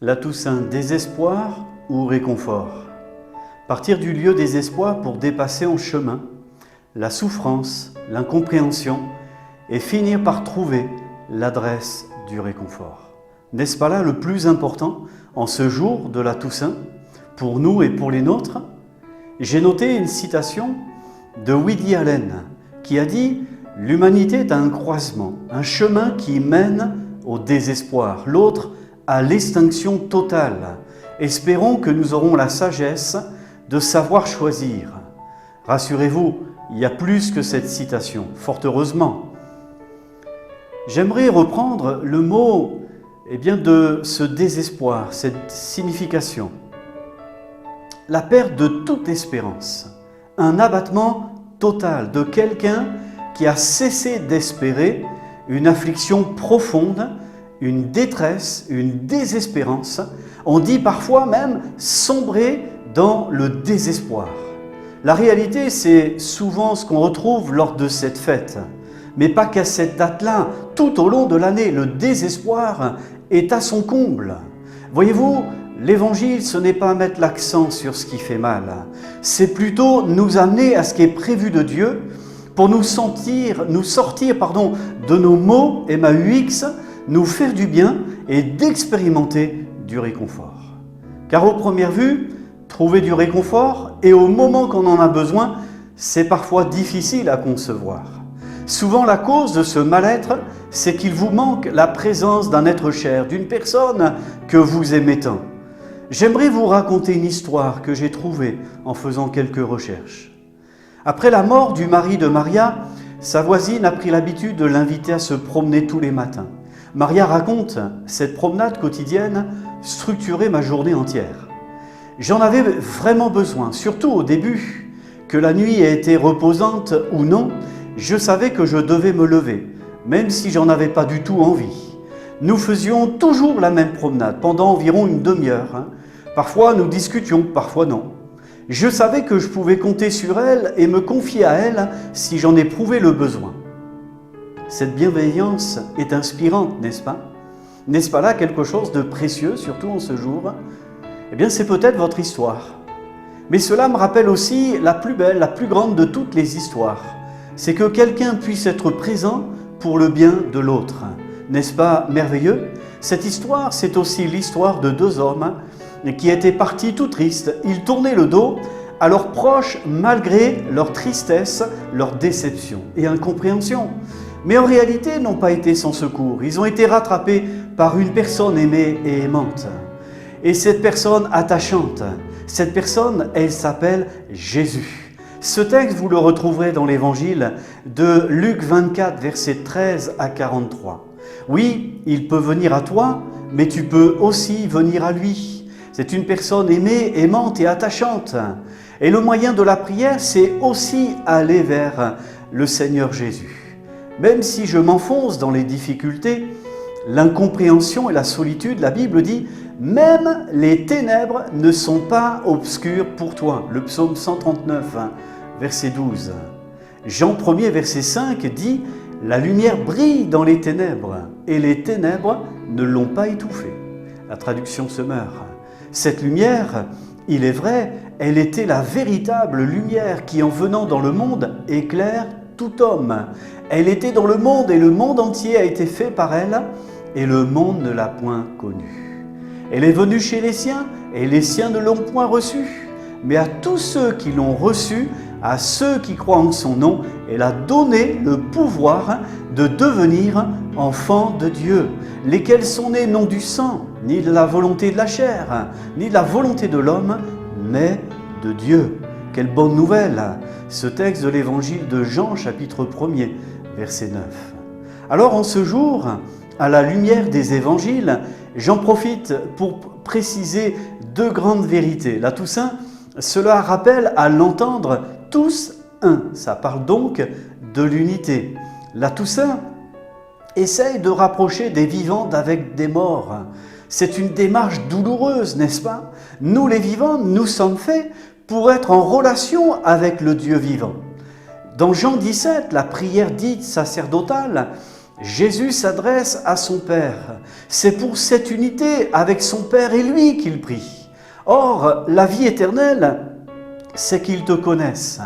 La Toussaint, désespoir ou réconfort? Partir du lieu des espoirs pour dépasser en chemin la souffrance, l'incompréhension et finir par trouver l'adresse du réconfort. N'est-ce pas là le plus important en ce jour de la Toussaint, pour nous et pour les nôtres? J'ai noté une citation de Woody Allen qui a dit « L'humanité est un croisement, un chemin qui mène au désespoir, l'autre à l'extinction totale. Espérons que nous aurons la sagesse de savoir choisir. » Rassurez-vous, il y a plus que cette citation, fort heureusement. J'aimerais reprendre le mot de ce désespoir, cette signification. La perte de toute espérance, un abattement total de quelqu'un qui a cessé d'espérer, une affliction profonde, une détresse, une désespérance. On dit parfois même sombrer dans le désespoir. La réalité, c'est souvent ce qu'on retrouve lors de cette fête. Mais pas qu'à cette date-là, tout au long de l'année, le désespoir est à son comble. Voyez-vous, l'évangile, ce n'est pas mettre l'accent sur ce qui fait mal. C'est plutôt nous amener à ce qui est prévu de Dieu pour nous sortir de nos maux, MAUX, nous faire du bien et d'expérimenter du réconfort. Car aux premières vues, trouver du réconfort et au moment qu'on en a besoin, c'est parfois difficile à concevoir. Souvent la cause de ce mal-être, c'est qu'il vous manque la présence d'un être cher, d'une personne que vous aimez tant. J'aimerais vous raconter une histoire que j'ai trouvée en faisant quelques recherches. Après la mort du mari de Maria, sa voisine a pris l'habitude de l'inviter à se promener tous les matins. Maria raconte, cette promenade quotidienne structurait ma journée entière. J'en avais vraiment besoin, surtout au début, que la nuit ait été reposante ou non, je savais que je devais me lever, même si j'en avais pas du tout envie. Nous faisions toujours la même promenade, pendant environ une demi-heure. Parfois nous discutions, parfois non. Je savais que je pouvais compter sur elle et me confier à elle si j'en éprouvais le besoin. Cette bienveillance est inspirante, n'est-ce pas? N'est-ce pas là quelque chose de précieux, surtout en ce jour? Eh bien, c'est peut-être votre histoire. Mais cela me rappelle aussi la plus belle, la plus grande de toutes les histoires. C'est que quelqu'un puisse être présent pour le bien de l'autre. N'est-ce pas merveilleux? Cette histoire, c'est aussi l'histoire de deux hommes qui étaient partis tout tristes. Ils tournaient le dos à leurs proches malgré leur tristesse, leur déception et incompréhension. Mais en réalité, n'ont pas été sans secours. Ils ont été rattrapés par une personne aimée et aimante. Et cette personne attachante, cette personne, elle s'appelle Jésus. Ce texte, vous le retrouverez dans l'évangile de Luc 24, versets 13 à 43. Oui, il peut venir à toi, mais tu peux aussi venir à lui. C'est une personne aimée, aimante et attachante. Et le moyen de la prière, c'est aussi aller vers le Seigneur Jésus. Même si je m'enfonce dans les difficultés, l'incompréhension et la solitude, la Bible dit « Même les ténèbres ne sont pas obscures pour toi ». Le psaume 139, verset 12. Jean 1er, verset 5 dit « La lumière brille dans les ténèbres et les ténèbres ne l'ont pas étouffée ». La traduction se meurt. Cette lumière, il est vrai, elle était la véritable lumière qui, en venant dans le monde, éclaire tout homme. Elle était dans le monde et le monde entier a été fait par elle et le monde ne l'a point connue. Elle est venue chez les siens et les siens ne l'ont point reçue. Mais à tous ceux qui l'ont reçue, à ceux qui croient en son nom, elle a donné le pouvoir de devenir enfants de Dieu, lesquels sont nés non du sang, ni de la volonté de la chair, ni de la volonté de l'homme, mais de Dieu. Quelle bonne nouvelle! Ce texte de l'évangile de Jean, chapitre 1er, verset 9. Alors en ce jour, à la lumière des évangiles, j'en profite pour préciser deux grandes vérités. La Toussaint, cela rappelle à l'entendre tous un. Ça parle donc de l'unité. La Toussaint essaye de rapprocher des vivants d'avec des morts. C'est une démarche douloureuse, n'est-ce pas? Nous les vivants, nous sommes faits pour être en relation avec le Dieu vivant. Dans Jean 17, la prière dite sacerdotale, Jésus s'adresse à son Père. C'est pour cette unité avec son Père et lui qu'il prie. Or, la vie éternelle, c'est qu'ils te connaissent,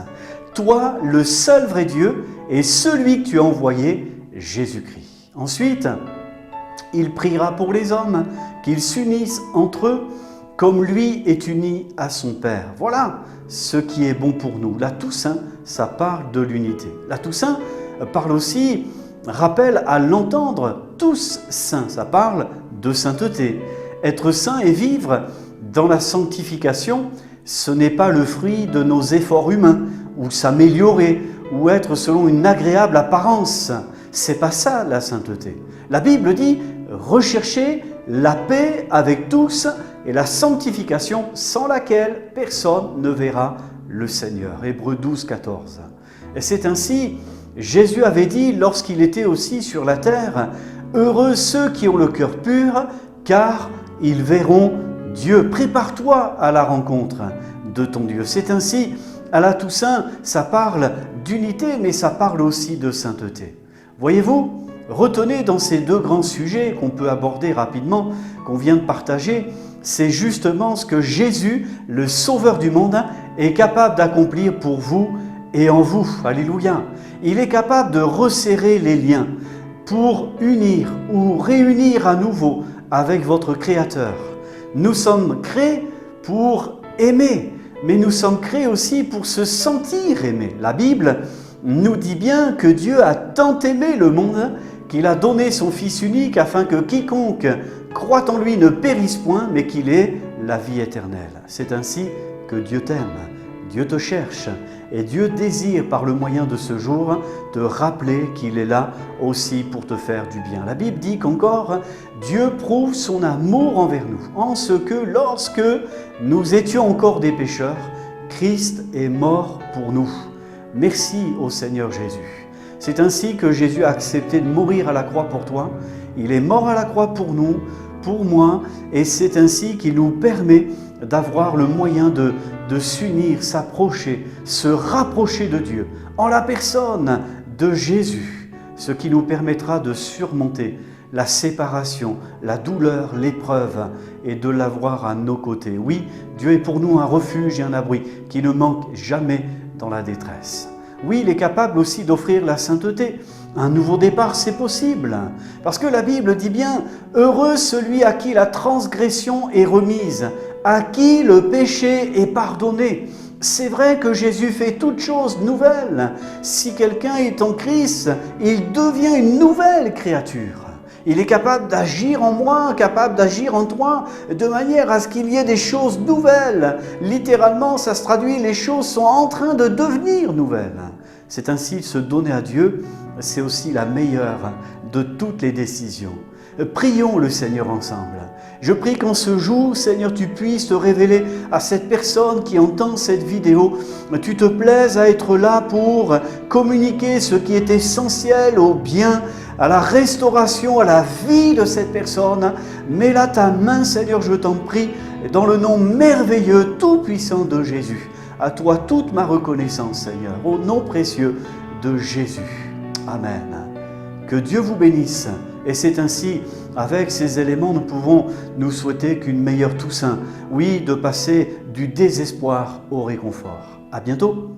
toi, le seul vrai Dieu, et celui que tu as envoyé, Jésus-Christ. Ensuite, il priera pour les hommes, qu'ils s'unissent entre eux, comme lui est uni à son Père. Voilà ce qui est bon pour nous. La Toussaint, ça parle de l'unité. La Toussaint parle aussi, rappelle à l'entendre, tous saints, ça parle de sainteté. Être saint et vivre dans la sanctification, ce n'est pas le fruit de nos efforts humains, ou s'améliorer, ou être selon une agréable apparence. C'est pas ça la sainteté. La Bible dit recherchez la paix avec tous et la sanctification sans laquelle personne ne verra le Seigneur. Hébreux 12, 14. Et c'est ainsi, Jésus avait dit lorsqu'il était aussi sur la terre, heureux ceux qui ont le cœur pur, car ils verront Dieu. Prépare-toi à la rencontre de ton Dieu. C'est ainsi, à la Toussaint, ça parle d'unité, mais ça parle aussi de sainteté. Voyez-vous, retenez dans ces deux grands sujets qu'on peut aborder rapidement, qu'on vient de partager, c'est justement ce que Jésus, le Sauveur du monde, est capable d'accomplir pour vous et en vous. Alléluia. Il est capable de resserrer les liens pour unir ou réunir à nouveau avec votre Créateur. Nous sommes créés pour aimer, mais nous sommes créés aussi pour se sentir aimés. La Bible nous dit bien que Dieu a tant aimé le monde qu'il a donné son Fils unique afin que quiconque croit en lui ne périsse point, mais qu'il ait la vie éternelle. C'est ainsi que Dieu t'aime, Dieu te cherche et Dieu désire par le moyen de ce jour te rappeler qu'il est là aussi pour te faire du bien. La Bible dit qu'encore Dieu prouve son amour envers nous en ce que lorsque nous étions encore des pécheurs, Christ est mort pour nous. Merci au Seigneur Jésus. C'est ainsi que Jésus a accepté de mourir à la croix pour toi. Il est mort à la croix pour nous, pour moi, et c'est ainsi qu'il nous permet d'avoir le moyen de s'unir, s'approcher, se rapprocher de Dieu en la personne de Jésus, ce qui nous permettra de surmonter la séparation, la douleur, l'épreuve et de l'avoir à nos côtés. Oui, Dieu est pour nous un refuge et un abri qui ne manque jamais dans la détresse. Oui, il est capable aussi d'offrir la sainteté. Un nouveau départ, c'est possible. Parce que la Bible dit bien « Heureux celui à qui la transgression est remise, à qui le péché est pardonné. » C'est vrai que Jésus fait toutes choses nouvelles. Si quelqu'un est en Christ, il devient une nouvelle créature. Il est capable d'agir en moi, capable d'agir en toi, de manière à ce qu'il y ait des choses nouvelles. Littéralement, ça se traduit, les choses sont en train de devenir nouvelles. C'est ainsi se donner à Dieu, c'est aussi la meilleure de toutes les décisions. Prions le Seigneur ensemble. Je prie qu'en ce jour, Seigneur, tu puisses te révéler à cette personne qui entend cette vidéo. Tu te plaises à être là pour communiquer ce qui est essentiel au bien, à la restauration, à la vie de cette personne. Mets là ta main, Seigneur, je t'en prie, dans le nom merveilleux, tout-puissant de Jésus. À toi toute ma reconnaissance, Seigneur, au nom précieux de Jésus. Amen. Que Dieu vous bénisse. Et c'est ainsi, avec ces éléments, nous pouvons nous souhaiter qu'une meilleure Toussaint, oui, de passer du désespoir au réconfort. À bientôt.